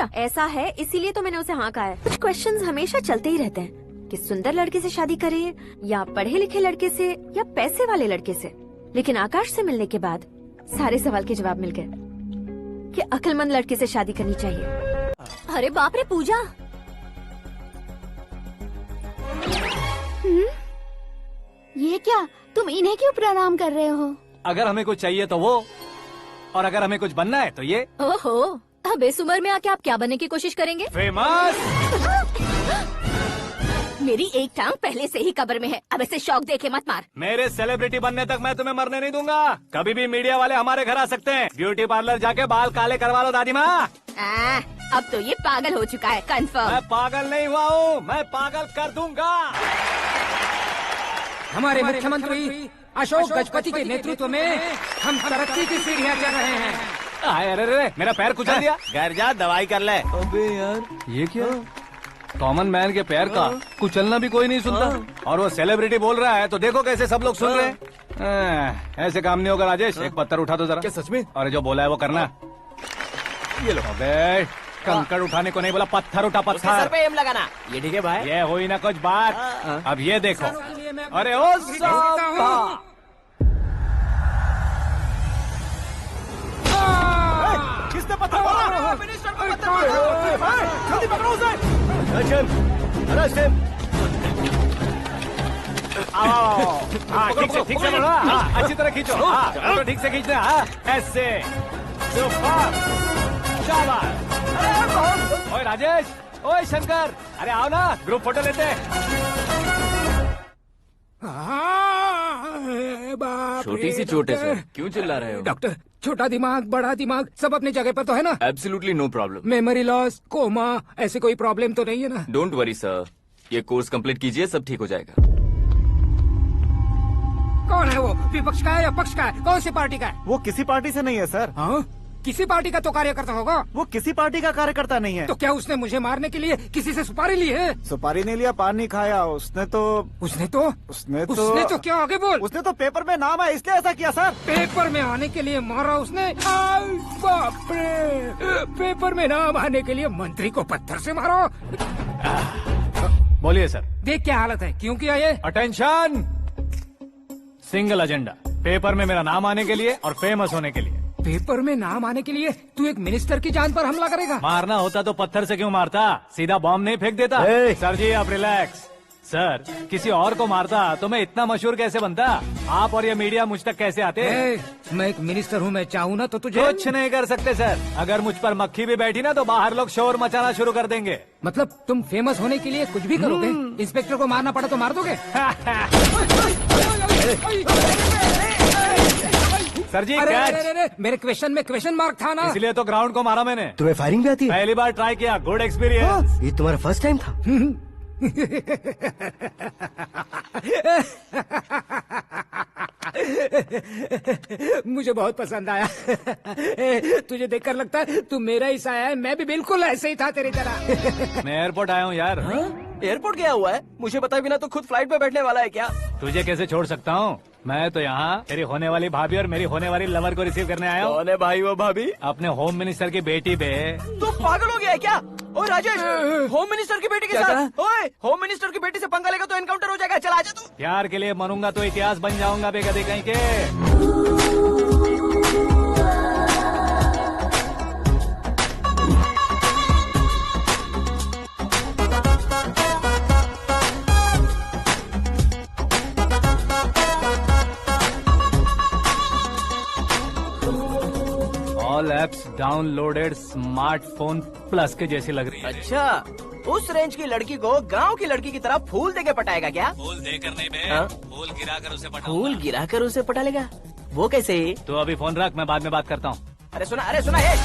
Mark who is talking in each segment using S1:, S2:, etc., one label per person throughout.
S1: क्या?
S2: ऐसा है, इसीलिए तो मैंने उसे हाँ कहा है। कुछ क्वेश्चंस हमेशा चलते ही रहते हैं कि सुंदर लड़के से शादी करे या पढ़े लिखे लड़के से या पैसे वाले लड़के से। लेकिन आकाश से मिलने के बाद सारे सवाल के जवाब मिल गए कि अक्लमंद लड़के से शादी करनी चाहिए। अरे बाप रे पूजा,
S1: ये क्या? तुम इन्हें क्यों प्रणाम कर रहे हो?
S3: अगर हमें कुछ चाहिए तो वो, और अगर हमें कुछ बनना है तो ये।
S2: ओहो, अब इस उम्र में आके आप क्या बनने की कोशिश करेंगे?
S3: फेमस।
S2: मेरी एक टांग पहले से ही कब्र में है, अब इसे शौक देके मत मार।
S3: मेरे सेलिब्रिटी बनने तक मैं तुम्हें मरने नहीं दूंगा। कभी भी मीडिया वाले हमारे घर आ सकते हैं। ब्यूटी पार्लर जाके बाल काले करवा लो दादी माँ।
S2: अब तो ये पागल हो चुका है, कंफर्म।
S3: मैं पागल नहीं हुआ हूँ, मैं पागल कर दूंगा।
S4: हमारे मुख्यमंत्री अशोक गजपति के नेतृत्व में हम तरक्की की सीढ़ियाँ चढ़ रहे हैं।
S3: अरे अरे, मेरा पैर कुचल दिया।
S5: घर जा दवाई कर ले।
S3: अबे यार, ये क्या? कॉमन मैन के पैर का कुचलना भी कोई नहीं सुनता, और वो सेलिब्रिटी बोल रहा है तो देखो कैसे सब लोग सुन रहे हैं। ऐसे काम नहीं होगा राजेश, एक पत्थर उठा दो जरा।
S5: क्या सच में?
S3: और जो बोला है वो करना। ये लो। अबे कंकड़ उठाने को नहीं बोला, पत्थर उठा,
S5: सर
S3: पत्थर।
S5: पे एम लगाना। ये ठीक है भाई।
S3: ये हुई ना कुछ बात। अब ये देखो। अरे ओ साहब,
S5: किसने पत्थर मारा? मिनिस्टर को पत्थर मारा। जल्दी पकड़ो उसे।
S3: हाँ ठीक से बोलो। हाँ अच्छी तरह खींचो। हाँ तो ठीक से खींचना। हाँ ऐसे। सुपर, शाबाश। ओए राजेश, ओए शंकर, अरे आओ ना, ग्रुप फोटो लेते हैं।
S6: छोटी सी चोट है सर, क्यों चिल्ला रहे हो?
S4: डॉक्टर, छोटा दिमाग बड़ा दिमाग सब अपनी जगह पर तो है ना?
S6: Absolutely no problem.
S4: Memory loss, coma, ऐसी कोई प्रॉब्लम तो नहीं है ना?
S6: डोंट वरी सर, ये कोर्स कंप्लीट कीजिए, सब ठीक हो जाएगा।
S4: कौन है वो? विपक्ष का है या पक्ष का है? कौन सी पार्टी का है?
S5: वो किसी पार्टी से नहीं है सर।
S4: हाँ? किसी पार्टी का तो कार्यकर्ता होगा।
S5: वो किसी पार्टी का कार्यकर्ता नहीं है।
S4: तो क्या उसने मुझे मारने के लिए किसी से सुपारी ली है?
S5: सुपारी नहीं लिया, पान नहीं खाया। उसने तो
S4: क्या आगे बोल?
S5: उसने तो पेपर में नाम है इसलिए ऐसा किया सर।
S4: पेपर में आने के लिए मारा उसने? बाप रे, पेपर में नाम आने के लिए मंत्री को पत्थर से मारो?
S3: बोलिए सर।
S4: देख क्या हालत है, क्यों किया ये?
S3: अटेंशन, सिंगल एजेंडा, पेपर में मेरा नाम आने के लिए और फेमस होने के लिए।
S4: पेपर में नाम आने के लिए तू एक मिनिस्टर की जान पर हमला करेगा?
S3: मारना होता तो पत्थर से क्यों मारता, सीधा बॉम्ब नहीं फेंक देता। सर जी आप रिलैक्स। सर किसी और को मारता तो मैं इतना मशहूर कैसे बनता? आप और ये मीडिया मुझ तक कैसे आते?
S4: मैं एक मिनिस्टर हूँ, मैं चाहूँ ना तो तुझे
S3: कुछ नहीं कर सकते सर। अगर मुझ पर मक्खी भी बैठी ना तो बाहर लोग शोर मचाना शुरू कर देंगे।
S4: मतलब तुम फेमस होने के लिए कुछ भी करोगे? इंस्पेक्टर को मारना पड़ा तो मार दोगे?
S3: सर जी
S4: अरे, मेरे क्वेश्चन में क्वेश्चन मार्क था ना,
S3: इसलिए तो ग्राउंड को मारा मैंने।
S7: तुम्हें फायरिंग भी आती है?
S3: पहली बार ट्राई किया, गुड एक्सपीरियंस।
S7: ये तुम्हारा फर्स्ट टाइम था?
S4: मुझे बहुत पसंद आया। तुझे देखकर लगता है तू मेरा ही साया है। मैं भी बिल्कुल ऐसे ही था तेरी तरह।
S3: मैं एयरपोर्ट आया हूँ यार।
S5: एयरपोर्ट गया हुआ है? मुझे बताए बिना तो खुद फ्लाइट पे बैठने वाला है क्या?
S3: तुझे कैसे छोड़ सकता हूँ? मैं तो यहाँ तेरी होने वाली भाभी और मेरी होने वाली लवर को रिसीव करने आया हूँ।
S5: कौन है भाई वो भाभी?
S3: अपने होम मिनिस्टर की बेटी पे।
S5: तू पागल हो गया है क्या? ओए राजेश, होम मिनिस्टर की बेटी के साथ? ओए, होम मिनिस्टर की बेटी से पंगा लेगा तो एनकाउंटर हो जाएगा। चल आजा तू।
S3: प्यार के लिए मरूंगा तो इतिहास बन जाऊंगा बेगदे कहीं के। All apps downloaded smartphone plus के जैसी लग रही है।
S5: अच्छा, उस रेंज की लड़की को गांव की लड़की की तरह फूल देके पटाएगा क्या?
S3: फूल देकर नहीं बे,
S5: हाँ?
S3: फूल गिराकर उसे पटा।
S5: फूल गिराकर उसे पटा लेगा? वो कैसे?
S3: तो अभी फोन रख, मैं बाद में बात करता हूँ।
S5: अरे सुना ये।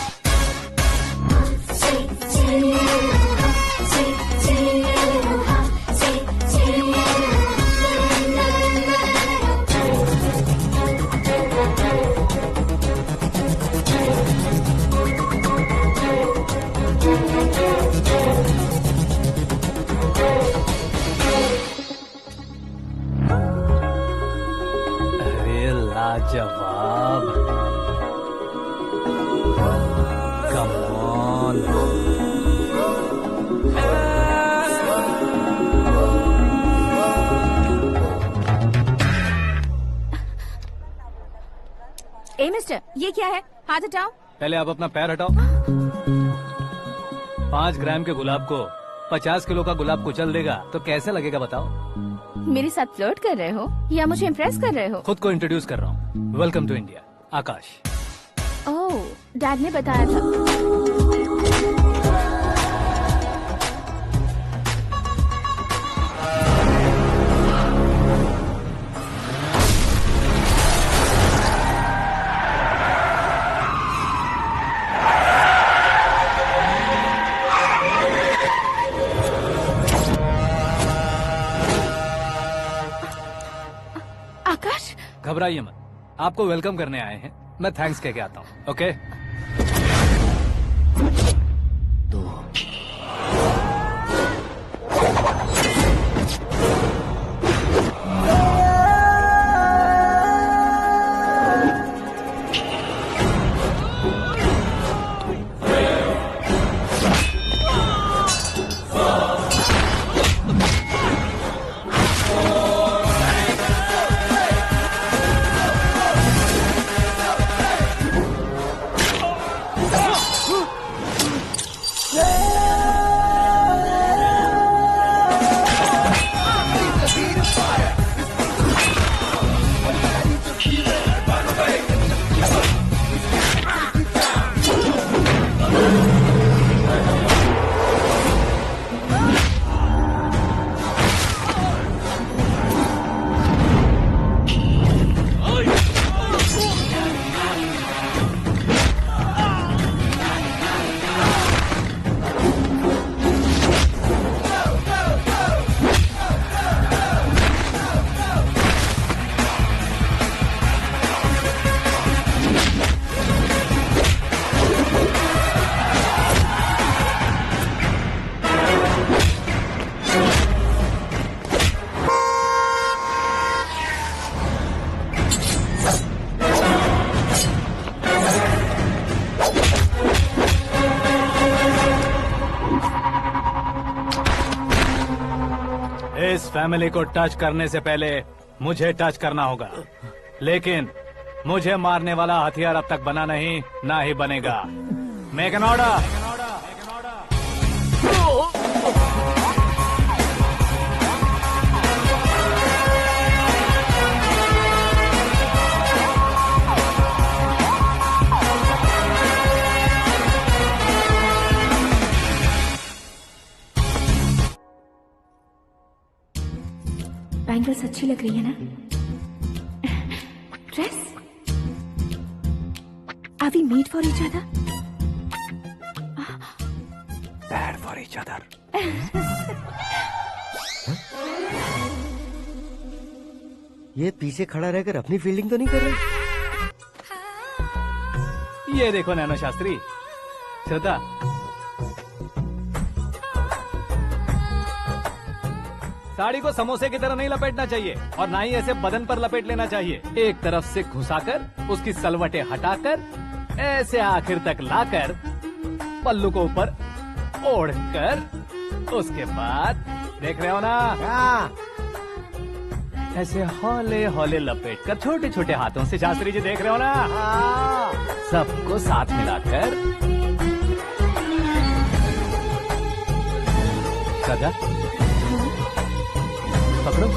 S3: अरे लाजवाब।
S1: मिस्टर, ये क्या है? हाथ हटाओ।
S3: पहले आप अपना पैर हटाओ। 5 ग्राम के गुलाब को 50 किलो का गुलाब कुचल देगा तो कैसे लगेगा बताओ?
S1: मेरे साथ फ्लर्ट कर रहे हो या मुझे इम्प्रेस कर रहे हो?
S3: खुद को इंट्रोड्यूस कर रहा हूँ। Welcome to India, Akash.
S1: Oh, dad ने बताया था। आकाश,
S3: घबराइए मत, आपको वेलकम करने आए हैं। मैं थैंक्स कह के आता हूँ। ओके? इस फैमिली को टच करने से पहले मुझे टच करना होगा, लेकिन मुझे मारने वाला हथियार अब तक बना नहीं, ना ही बनेगा। Make an order.
S1: बैंगल्स अच्छी लग रही है ना? Dress? Are we made for each other?
S3: Bad for each other.
S5: ये पीछे खड़ा रहकर अपनी फील्डिंग तो नहीं कर रहा?
S3: ये देखो नैनो शास्त्री, श्रद्धा, साड़ी को समोसे की तरह नहीं लपेटना चाहिए और ना ही ऐसे बदन पर लपेट लेना चाहिए। एक तरफ से घुसाकर उसकी सलवटें हटाकर ऐसे आखिर तक लाकर पल्लू को ऊपर ओढ़कर उसके बाद देख रहे हो ना, ऐसे हौले हौले लपेट कर छोटे छोटे हाथों से, शास्त्री जी देख रहे हो ना, सबको साथ मिलाकर सदा पकड़ो।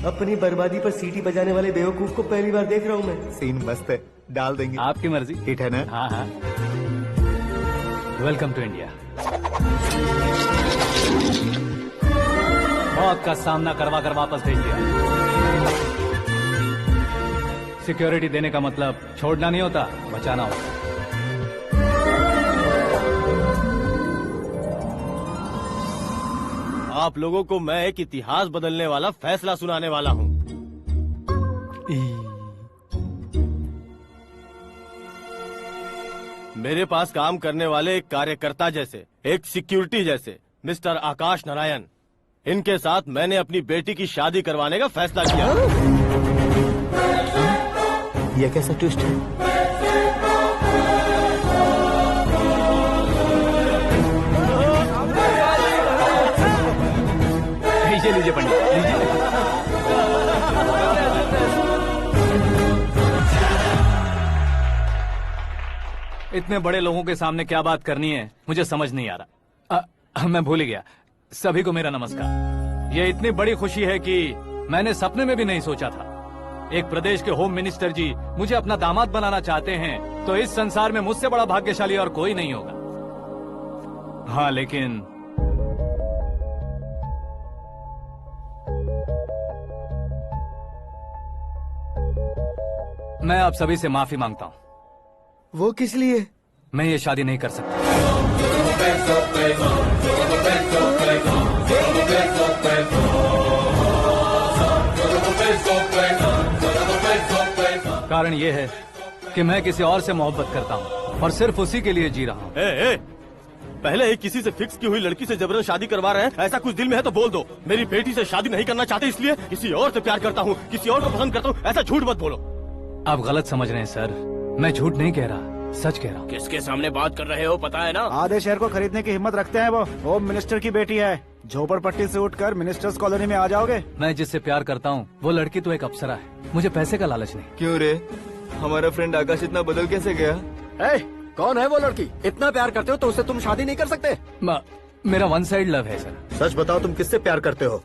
S5: अपनी बर्बादी पर सीटी बजाने वाले बेवकूफ को पहली बार देख रहा हूँ मैं।
S7: सीन मस्त है, डाल देंगे।
S3: आपकी मर्जी।
S7: हिट है ना?
S3: हाँ हाँ। Welcome to India. मौत का सामना करवा कर वापस भेज दिया। सिक्योरिटी देने का मतलब छोड़ना नहीं होता, बचाना होता।
S8: आप लोगों को मैं एक इतिहास बदलने वाला फैसला सुनाने वाला हूँ। मेरे पास काम करने वाले एक कार्यकर्ता जैसे, एक सिक्योरिटी जैसे मिस्टर आकाश नारायण इनके साथ मैंने अपनी बेटी की शादी करवाने का फैसला किया।
S7: ये कैसा ट्विस्ट है?
S3: लीजिए पंडित, लीजिए। इतने बड़े लोगों के सामने क्या बात करनी है मुझे समझ नहीं आ रहा। मैं भूल ही गया। सभी को मेरा नमस्कार। ये इतनी बड़ी खुशी है कि मैंने सपने में भी नहीं सोचा था। एक प्रदेश के होम मिनिस्टर जी मुझे अपना दामाद बनाना चाहते हैं तो इस संसार में मुझसे बड़ा भाग्यशाली और कोई नहीं होगा। हाँ, लेकिन मैं आप सभी से माफी मांगता हूँ।
S7: वो किस लिए?
S3: मैं ये शादी नहीं कर सकता। कारण ये है कि मैं किसी और से मोहब्बत करता हूँ और सिर्फ उसी के लिए जी रहा हूँ।
S8: पहले ही किसी से फिक्स की हुई लड़की से जबरन शादी करवा रहे हैं। ऐसा कुछ दिल में है तो बोल दो। मेरी बेटी से शादी नहीं करना चाहते इसलिए किसी और से प्यार करता हूँ, किसी और को पसंद करता हूँ, ऐसा झूठ मत बोलो।
S3: आप गलत समझ रहे हैं सर। मैं झूठ नहीं कह रहा, सच कह रहा हूँ।
S8: किसके सामने बात कर रहे हो पता है ना?
S7: आधे शहर को खरीदने की हिम्मत रखते हैं वो। होम मिनिस्टर की बेटी है। झोपड़पट्टी से उठकर मिनिस्टर्स कॉलोनी में आ जाओगे।
S3: मैं जिससे प्यार करता हूँ वो लड़की तो एक अप्सरा है। मुझे पैसे का लालच नहीं।
S6: क्यों रे, हमारा फ्रेंड आकाश इतना बदल कैसे गया?
S7: कौन है वो लड़की? इतना प्यार करते हो तो उससे तुम शादी नहीं कर सकते?
S3: मेरा वन साइड लव है सर।
S7: सच बताओ, तुम किससे प्यार करते हो?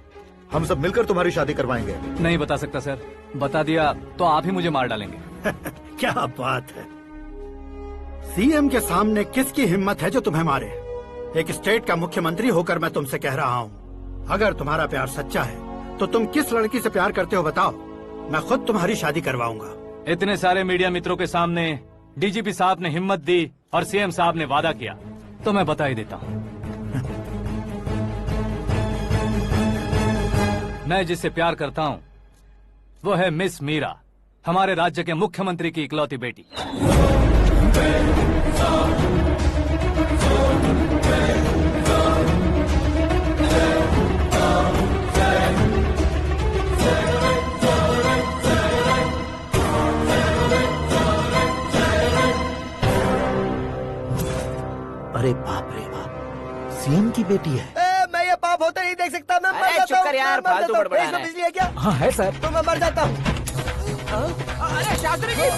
S7: हम सब मिलकर तुम्हारी शादी करवाएंगे।
S3: नहीं बता सकता सर। बता दिया तो आप ही मुझे मार डालेंगे।
S9: क्या बात है। सीएम के सामने किसकी हिम्मत है जो तुम्हें मारे? एक स्टेट का मुख्यमंत्री होकर मैं तुमसे कह रहा हूँ, अगर तुम्हारा प्यार सच्चा है तो तुम किस लड़की से प्यार करते हो बताओ। मैं खुद तुम्हारी शादी करवाऊंगा।
S3: इतने सारे मीडिया मित्रों के सामने डीजीपी साहब ने हिम्मत दी और सीएम साहब ने वादा किया तो मैं बता ही देता हूँ। मैं जिससे प्यार करता हूँ वो है मिस मीरा, हमारे राज्य के मुख्यमंत्री की इकलौती बेटी।
S7: अरे बाप रे बाप, सीएम की बेटी है।
S5: मैं ये पाप होते नहीं देख सकता। मैं मर जाता हूँ। यार, फालतू बड़बड़ा रहा है। बिजली है क्या?
S7: हाँ है सर।
S5: तो मैं मर जाता हूँ। अरे शास्त्री जी,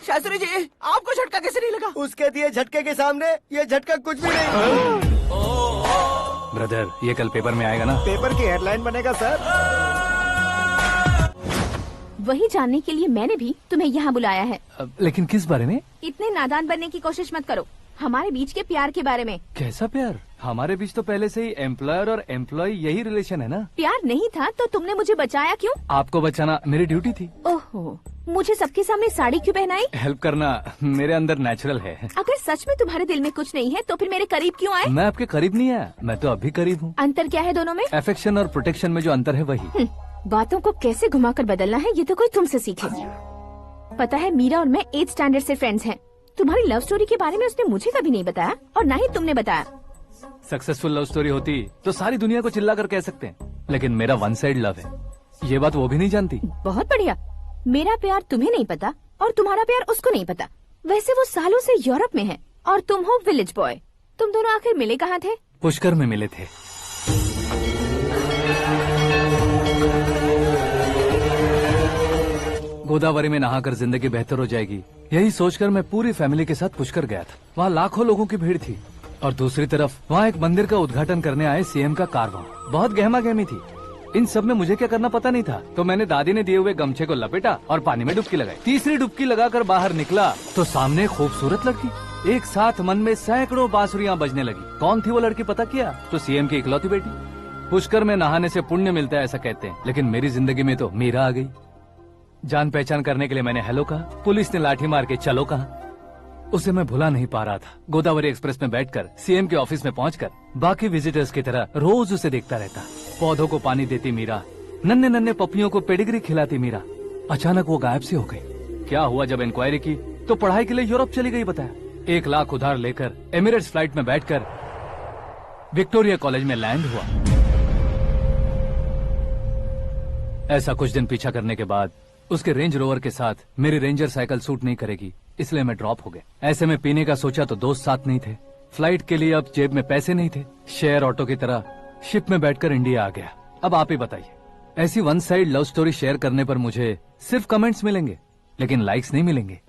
S5: शास्त्री जी, आपको झटका कैसे नहीं लगा? उसके दिए झटके के सामने ये झटका कुछ भी नहीं।
S3: ब्रदर, ये कल पेपर में आएगा ना?
S7: पेपर की हेडलाइन बनेगा सर।
S1: वही जानने के लिए मैंने भी तुम्हें यहाँ बुलाया है।
S3: लेकिन किस बारे में?
S1: इतने नादान बनने की कोशिश मत करो। हमारे बीच के प्यार के बारे में।
S3: कैसा प्यार? हमारे बीच तो पहले से ही एम्प्लॉयर और एम्प्लॉय यही रिलेशन है ना।
S1: प्यार नहीं था तो तुमने मुझे बचाया क्यों?
S3: आपको बचाना मेरी ड्यूटी थी।
S1: ओहो, मुझे सबके सामने साड़ी क्यों पहनाई?
S3: हेल्प करना मेरे अंदर नेचुरल है।
S1: अगर सच में तुम्हारे दिल में कुछ नहीं है तो फिर मेरे करीब क्यों आए?
S3: मैं आपके करीब नहीं आया, मैं तो अभी करीब हूँ।
S1: अंतर क्या है दोनों में?
S3: अफेक्शन और प्रोटेक्शन में जो अंतर है वही।
S1: बातों को कैसे घुमाकर बदलना है ये तो कोई तुमसे सीखे। पता है, मीरा और मैं 8th स्टैंडर्ड से फ्रेंड्स हैं। तुम्हारी लव स्टोरी के बारे में उसने मुझे कभी नहीं बताया और ना ही तुमने बताया।
S3: सक्सेसफुल लव स्टोरी होती तो सारी दुनिया को चिल्ला कर कह सकते हैं, लेकिन मेरा वन साइड लव है, ये बात वो भी नहीं जानती।
S1: बहुत बढ़िया। मेरा प्यार तुम्हें नहीं पता और तुम्हारा प्यार उसको नहीं पता। वैसे वो सालों से यूरोप में है और तुम हो विलेज बॉय। तुम दोनों आखिर मिले कहाँ थे?
S3: पुष्कर में मिले थे। गोदावरी में नहाकर जिंदगी बेहतर हो जाएगी, यही सोचकर मैं पूरी फैमिली के साथ पुष्कर गया था। वहाँ लाखों लोगों की भीड़ थी और दूसरी तरफ वहाँ एक मंदिर का उद्घाटन करने आए सीएम का कारवां। बहुत गहमा गहमी थी। इन सब में मुझे क्या करना पता नहीं था, तो मैंने दादी ने दिए हुए गमछे को लपेटा और पानी में डुबकी लगाई। तीसरी डुबकी लगाकर बाहर निकला तो सामने खूबसूरत लड़की। एक साथ मन में सैकड़ों बांसुरियां बजने लगी। कौन थी वो लड़की पता किया? तो सीएम की इकलौती बेटी। पुष्कर में नहाने से पुण्य मिलता है ऐसा कहते हैं, लेकिन मेरी जिंदगी में तो मीरा आ गई। जान पहचान करने के लिए मैंने हेलो कहा, पुलिस ने लाठी मार के चलो कहा। उसे मैं भुला नहीं पा रहा था। गोदावरी एक्सप्रेस में बैठकर सीएम के ऑफिस में पहुंचकर बाकी विजिटर्स की तरह रोज उसे देखता रहता। पौधों को पानी देती मीरा, नन्हे नन्हे पपियों को पेडिग्री खिलाती मीरा। अचानक वो गायब सी हो गई। क्या हुआ? जब इंक्वायरी की तो पढ़ाई के लिए यूरोप चली गई बताया। 1 लाख उधार लेकर एमिरेट्स फ्लाइट में बैठकर विक्टोरिया कॉलेज में लैंड हुआ। ऐसा कुछ दिन पीछा करने के बाद उसके रेंज रोवर के साथ मेरी रेंजर साइकिल सूट नहीं करेगी, इसलिए मैं ड्रॉप हो गया। ऐसे में पीने का सोचा तो दोस्त साथ नहीं थे, फ्लाइट के लिए अब जेब में पैसे नहीं थे। शेयर ऑटो की तरह शिप में बैठकर इंडिया आ गया। अब आप ही बताइए, ऐसी one side love story share करने पर मुझे सिर्फ कमेंट्स मिलेंगे लेकिन लाइक्स नहीं मिलेंगे।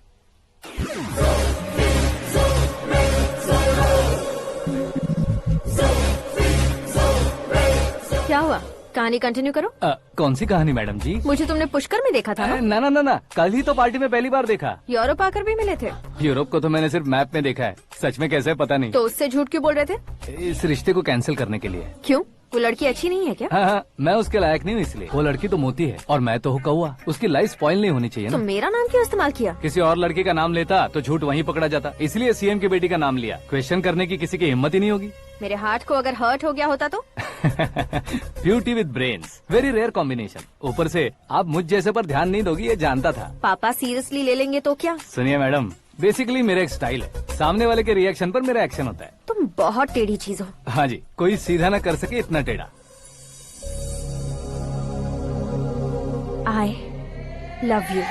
S2: क्या हुआ? कहानी कंटिन्यू करो।
S3: कौन सी कहानी मैडम जी?
S2: मुझे तुमने पुष्कर में देखा था ना?
S3: ना, कल ही तो पार्टी में पहली बार देखा।
S2: यूरोप आकर भी मिले थे?
S3: यूरोप को तो मैंने सिर्फ मैप में देखा है, सच में कैसे पता नहीं।
S2: तो उससे झूठ क्यों बोल रहे थे?
S3: इस रिश्ते को कैंसिल करने के लिए।
S2: क्यों? वो लड़की अच्छी नहीं है क्या?
S3: हाँ, मैं उसके लायक नहीं हूँ इसलिए। वो लड़की तो मोती है और मैं तो हूँ कौवा। उसकी लाइफ स्पॉइल नहीं होनी चाहिए
S2: तो
S3: ना।
S2: मेरा नाम क्यों इस्तेमाल किया?
S3: किसी और लड़की का नाम लेता तो झूठ वहीं पकड़ा जाता, इसलिए सीएम की बेटी का नाम लिया। क्वेश्चन करने की किसी की हिम्मत ही नहीं होगी।
S2: मेरे हार्ट को अगर हर्ट हो गया होता तो?
S3: Beauty with brains, very rare combination. ऊपर से आप मुझ जैसे पर ध्यान नहीं दोगी ये जानता था।
S2: पापा सीरियसली ले लेंगे तो क्या?
S3: सुनिए मैडम, बेसिकली मेरा एक स्टाइल है, सामने वाले के रिएक्शन पर मेरा एक्शन होता है।
S2: तुम बहुत टेढ़ी चीज हो।
S3: हाँ जी, कोई सीधा न कर सके इतना टेढ़ा।
S2: I love you।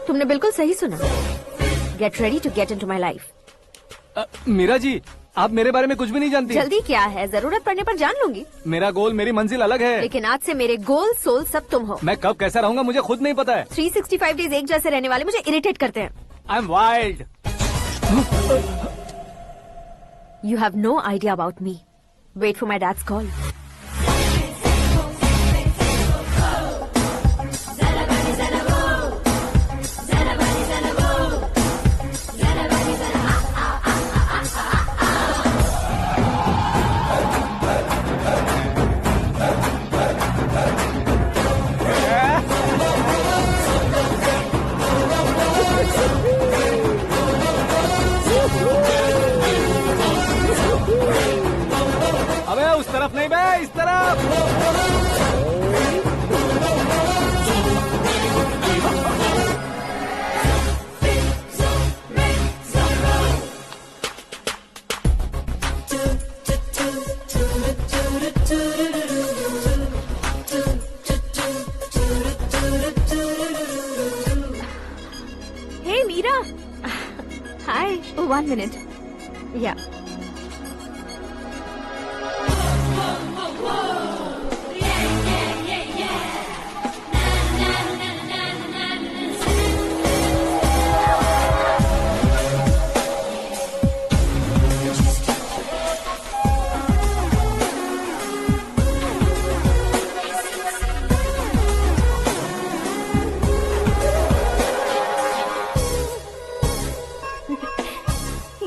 S2: तुमने बिल्कुल सही सुना। Get ready to get into my life।
S3: Meera ji, आप मेरे बारे में कुछ भी नहीं जानती।
S2: जल्दी क्या है, जरूरत पड़ने पर जान लूंगी।
S3: मेरा गोल, मेरी मंजिल अलग है।
S2: लेकिन आज से मेरे गोल सोल सब तुम हो।
S3: मैं कब कैसा रहूंगा मुझे खुद नहीं पता है।
S2: 365 डेज एक जैसे रहने वाले मुझे इरिटेट करते हैं।
S3: I am wild.
S2: You have no idea about me। Wait for my dad's call।
S3: अबे उस तरफ नहीं बे, इस तरफ।
S1: हे मीरा, हाय। 1 मिनट।
S2: या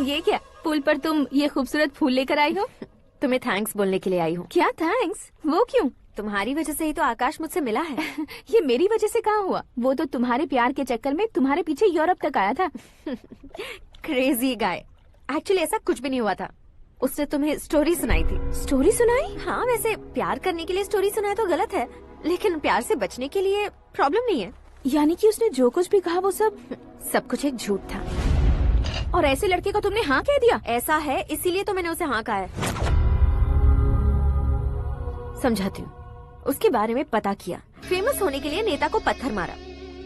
S1: ये क्या, पुल पर तुम ये खूबसूरत फूल लेकर आई हो?
S2: तुम्हें थैंक्स बोलने के लिए आई हूँ।
S1: क्या थैंक्स? वो क्यों?
S2: तुम्हारी वजह से ही तो आकाश मुझसे मिला है।
S1: ये मेरी वजह से कहाँ हुआ? वो तो तुम्हारे प्यार के चक्कर में तुम्हारे पीछे यूरोप तक आया था।
S2: Crazy guy. एक्चुअली ऐसा कुछ भी नहीं हुआ था। उसने तुम्हें स्टोरी सुनाई थी।
S1: स्टोरी सुनाई?
S2: हाँ, वैसे प्यार करने के लिए स्टोरी सुनाए तो गलत है, लेकिन प्यार से बचने के लिए प्रॉब्लम नहीं है।
S1: यानी कि उसने जो कुछ भी कहा वो
S2: सब कुछ एक झूठ था।
S1: और ऐसे लड़के को तुमने हाँ कह दिया?
S2: ऐसा है इसीलिए तो मैंने उसे हाँ कहा है। समझाती हूँ। उसके बारे में पता किया, फेमस होने के लिए नेता को पत्थर मारा,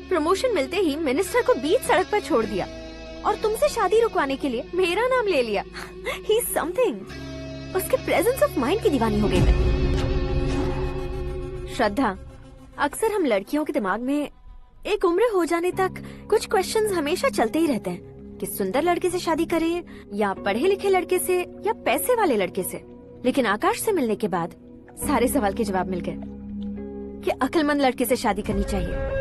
S2: प्रमोशन मिलते ही मिनिस्टर को बीच सड़क पर छोड़ दिया और तुमसे शादी रुकवाने के लिए मेरा नाम ले लिया। ही समथिंग। उसके प्रेजेंस ऑफ माइंड की दीवानी हो गई मैं। श्रद्धा, अक्सर हम लड़कियों के दिमाग में एक उम्र हो जाने तक कुछ क्वेश्चंस हमेशा चलते ही रहते हैं कि सुंदर लड़के से शादी करें या पढ़े लिखे लड़के से या पैसे वाले लड़के से। लेकिन आकाश से मिलने के बाद सारे सवाल के जवाब मिल गए कि अक्लमंद लड़के से शादी करनी चाहिए।